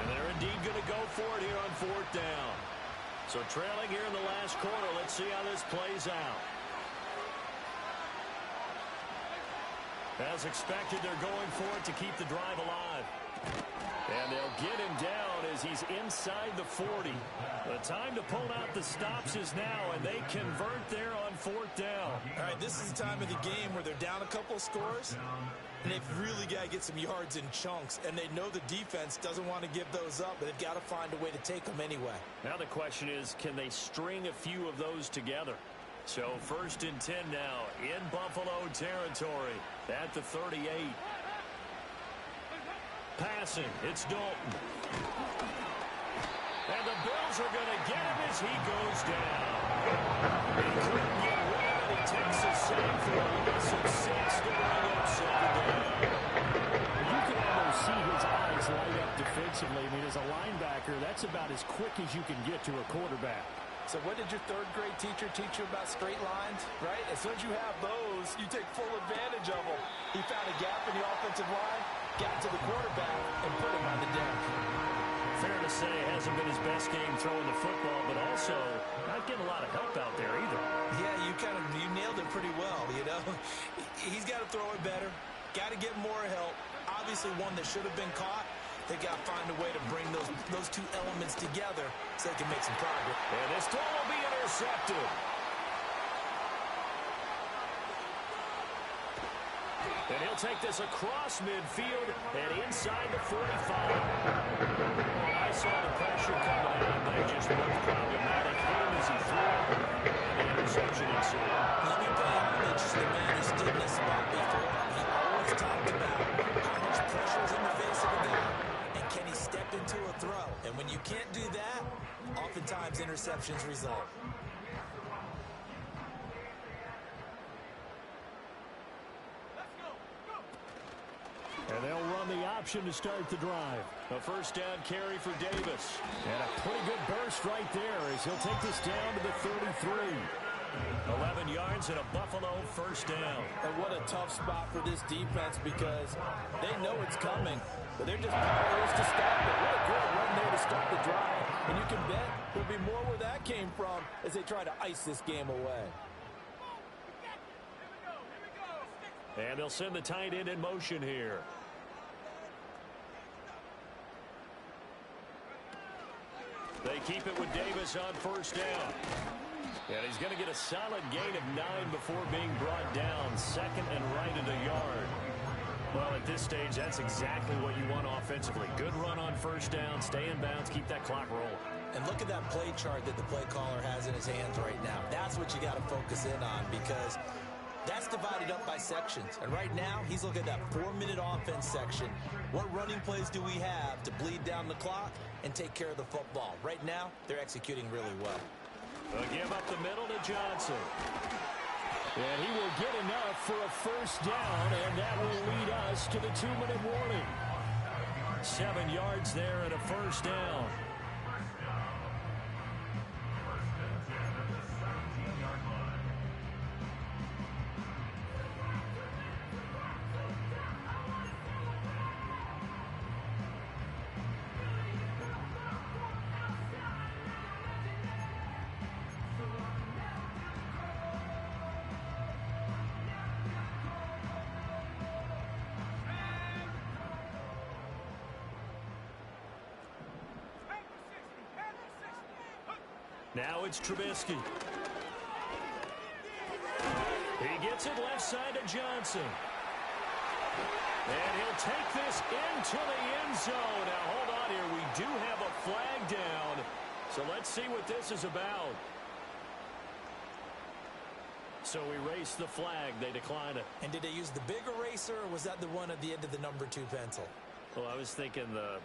And they're indeed going to go for it here on 4th down. So trailing here in the last quarter. Let's see how this plays out. As expected, they're going for it to keep the drive alive. And they'll get him down as he's inside the 40. The time to pull out the stops is now, and they convert there on 4th down. All right, this is the time of the game where they're down a couple of scores, and they've really got to get some yards in chunks, and they know the defense doesn't want to give those up, but they've got to find a way to take them anyway. Now the question is, can they string a few of those together? So 1st and 10 now in Buffalo territory at the 38. Passing, it's Dalton. And the Bills are going to get him as he goes down. He couldn't get rid of it. He takes a sack for a loss of 6 to bring up 2nd down. You can almost see his eyes light up defensively. I mean, as a linebacker, that's about as quick as you can get to a quarterback. So what did your 3rd grade teacher teach you about straight lines, right? As soon as you have those, you take full advantage of them. He found a gap in the offensive line, got to the quarterback, and put him on the deck. Fair to say, hasn't been his best game throwing the football, but also not getting a lot of help out there either. Yeah, you nailed it pretty well, you know. He's got to throw it better, got to get more help. Obviously one that should have been caught. They got to find a way to bring those two elements together so they can make some progress. And this throw will be intercepted. And he'll take this across midfield and inside the 45. I saw the pressure coming in, but it just looked problematic. Hit him as he threw it, and the interception ensued. Let me pay homage to the man who stood in this spot before. He always talked about how much pressure is in the face of a guy, and can he step into a throw? And when you can't do that, oftentimes interceptions result. And they'll run the option to start the drive. A 1st down carry for Davis. And a pretty good burst right there as he'll take this down to the 33. 11 yards and a Buffalo 1st down. And what a tough spot for this defense because they know it's coming, but they're just powerless to stop it. What a great run there to start the drive. And you can bet there'll be more where that came from as they try to ice this game away. And they'll send the tight end in motion here. They keep it with Davis on first down. And he's going to get a solid gain of 9 before being brought down. Second and right at a yard. Well, at this stage, that's exactly what you want offensively. Good run on first down, stay in bounds, keep that clock rolling. And look at that play chart that the play caller has in his hands right now. That's what you got to focus in on, because that's divided up by sections. And right now, he's looking at that 4-minute offense section. What running plays do we have to bleed down the clock and take care of the football? Right now, they're executing really well. They'll give up the middle to Johnson. And he will get enough for a first down, and that will lead us to the 2-minute warning. 7 yards there and a first down. Now it's Trubisky. He gets it left side to Johnson. And he'll take this into the end zone. Now, hold on here. We do have a flag down. So let's see what this is about. So we race the flag. They decline it. And did they use the big eraser, or was that the one at the end of the number 2 pencil? Well, I was thinking the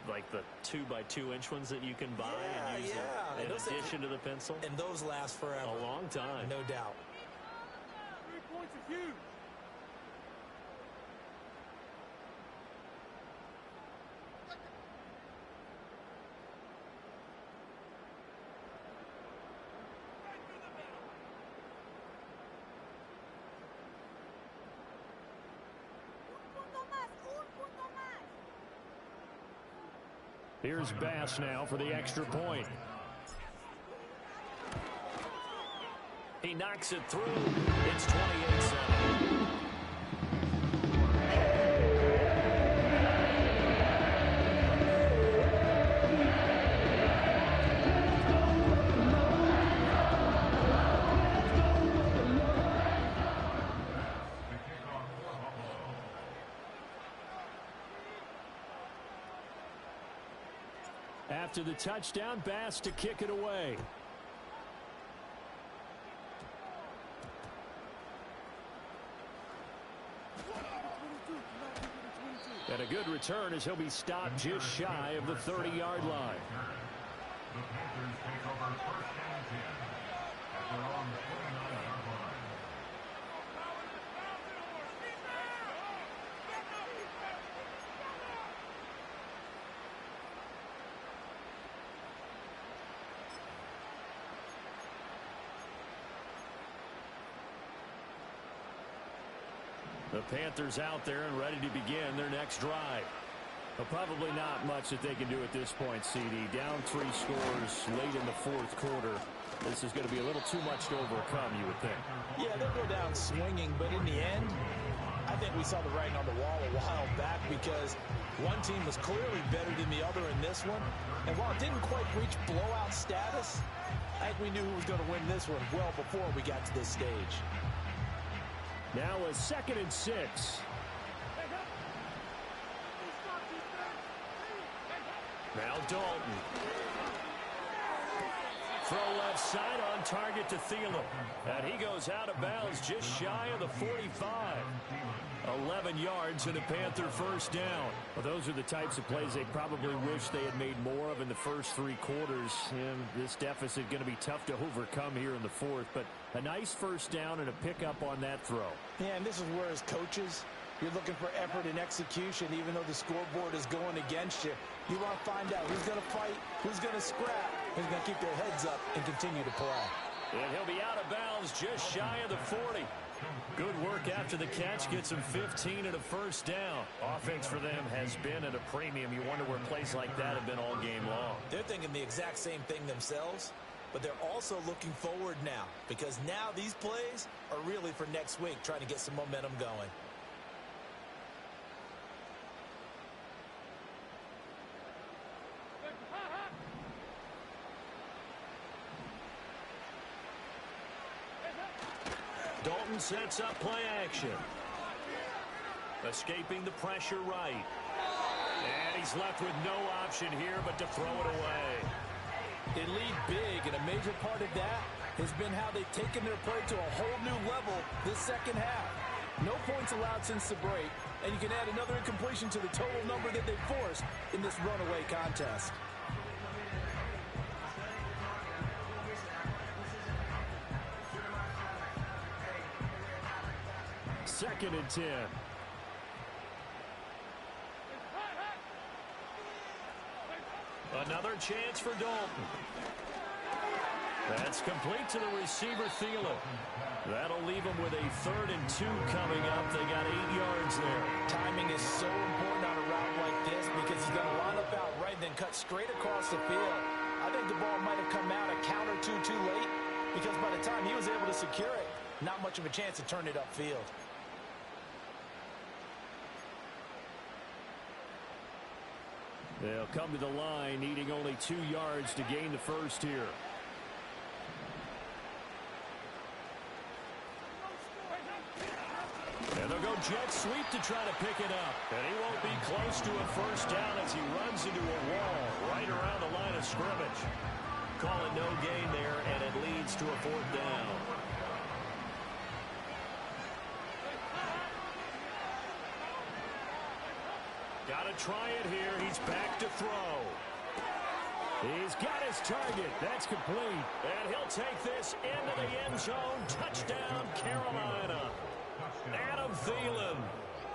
2x2-inch ones that you can buy and use in addition to the pencil. And those last forever. A long time. No doubt. 3 points are huge. Here's Bass now for the extra point. He knocks it through. It's 28-7. After the touchdown, Bass to kick it away. And a good return as he'll be stopped just shy of the 30-yard line. The Panthers take over first and 10 at their own 29-yard line. The Panthers out there and ready to begin their next drive. But probably not much that they can do at this point, CD. Down 3 scores late in the 4th quarter. This is going to be a little too much to overcome, you would think. Yeah, they'll go down swinging, but in the end, I think we saw the writing on the wall a while back, because one team was clearly better than the other in this one. And while it didn't quite reach blowout status, I think we knew who was going to win this one well before we got to this stage. Now a 2nd and 6. Now Dalton. Throw left side on target to Thielen. And he goes out of bounds just shy of the 45. 11 yards and a Panther first down. Well, those are the types of plays they probably wish they had made more of in the first 3 quarters. And this deficit going to be tough to overcome here in the 4th. But a nice first down and a pickup on that throw. Yeah, and this is where, as coaches, you're looking for effort and execution, even though the scoreboard is going against you. You want to find out who's going to fight, who's going to scrap, who's going to keep their heads up and continue to play. And he'll be out of bounds just shy of the 40. Good work after the catch. Gets him 15 and a first down. Offense for them has been at a premium. You wonder where plays like that have been all game long. They're thinking the exact same thing themselves, but they're also looking forward now, because now these plays are really for next week, trying to get some momentum going. Dalton sets up play action. Escaping the pressure right. And he's left with no option here but to throw it away. They lead big, and a major part of that has been how they've taken their play to a whole new level this second half. No points allowed since the break, and you can add another incompletion to the total number that they forced in this runaway contest. Second and 10. Another chance for Dalton. That's complete to the receiver, Thielen. That'll leave him with a 3rd and 2 coming up. They got 8 yards there. Timing is so important on a route like this because he's going to line up out right, then cut straight across the field. I think the ball might have come out a count or two too late because by the time he was able to secure it, not much of a chance to turn it upfield. They'll come to the line needing only 2 yards to gain the first here. And they'll go jet sweep to try to pick it up. And he won't be close to a first down as he runs into a wall right around the line of scrimmage. Call it no gain there, and it leads to a 4th down. Got to try it here. He's back to throw. He's got his target. That's complete. And he'll take this into the end zone. Touchdown, Carolina. Adam Thielen,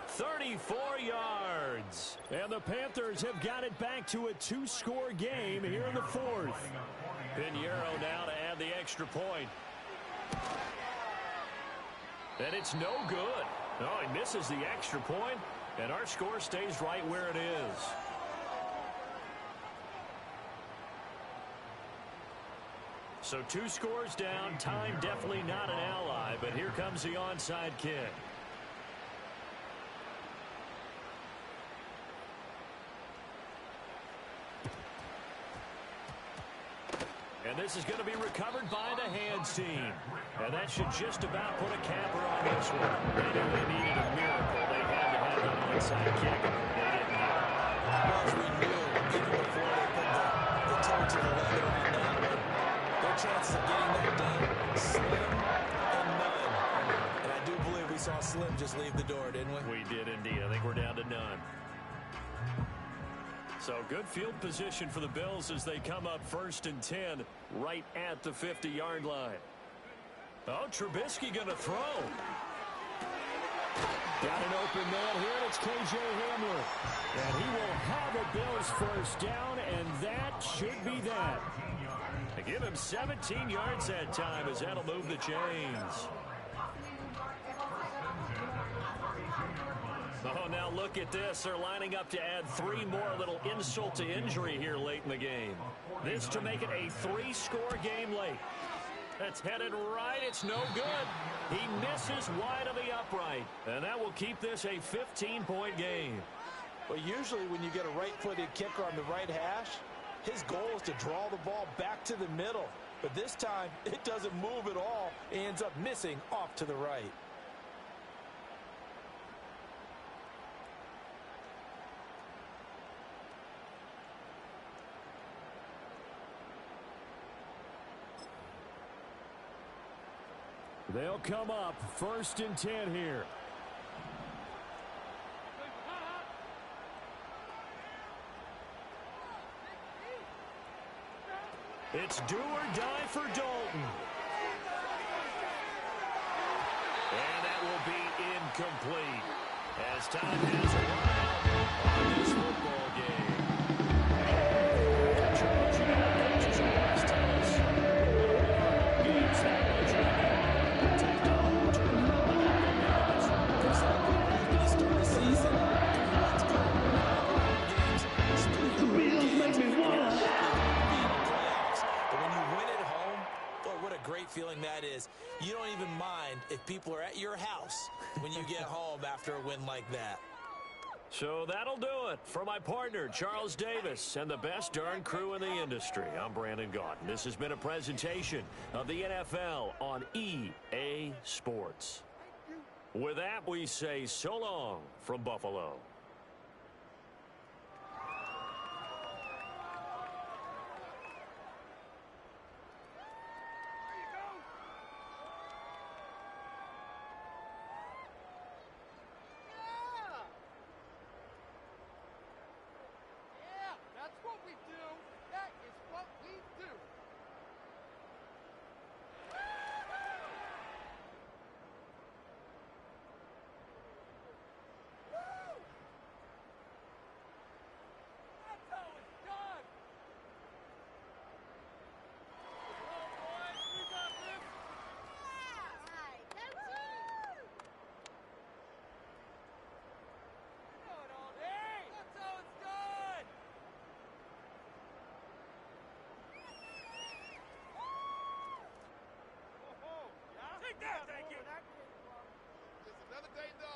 34 yards. And the Panthers have got it back to a 2-score game here in the 4th. Pinheiro now to add the extra point. And it's no good. Oh, he misses the extra point. And our score stays right where it is. So 2 scores down. Time definitely not an ally. But here comes the onside kick. And this is going to be recovered by the hands team. And that should just about put a capper on this one. They knew they needed a miracle. They had to have an onside kick. They didn't get it. Well, as we knew, even before they put the toe to the leather on that one, their chances of getting that done, slim and none. And I do believe we saw Slim just leave the door, didn't we? We did indeed. I think we're down to none. So good field position for the Bills as they come up 1st and 10 right at the 50-yard line. Oh, Trubisky going to throw. Got an open man here, and it's K.J. Hamler. And he will have a Bills first down, and that should be that. They give him 17 yards that time as that'll move the chains. Oh, now look at this. They're lining up to add 3 more, a little insult to injury here late in the game. This to make it a 3-score game late. It's headed right. It's no good. He misses wide of the upright. And that will keep this a 15-point game. Well, usually when you get a right-footed kicker on the right hash, his goal is to draw the ball back to the middle. But this time, it doesn't move at all. He ends up missing off to the right. They'll come up 1st and 10 here. It's do or die for Dalton. And that will be incomplete as time has arrived on this football game. Charles, you know, coaches always tell us games that much right take the whole tournament. Just like we when you start the season, let's go. Games, split the Bills make me wanna. But when you win at home, boy, what a great feeling that is. You don't even mind if people are at your house when you get home after a win like that. So that'll do it. For my partner, Charles Davis, and the best darn crew in the industry, I'm Brandon Gaudin. This has been a presentation of the NFL on EA Sports. With that, we say so long from Buffalo. Thank you. It's another day done.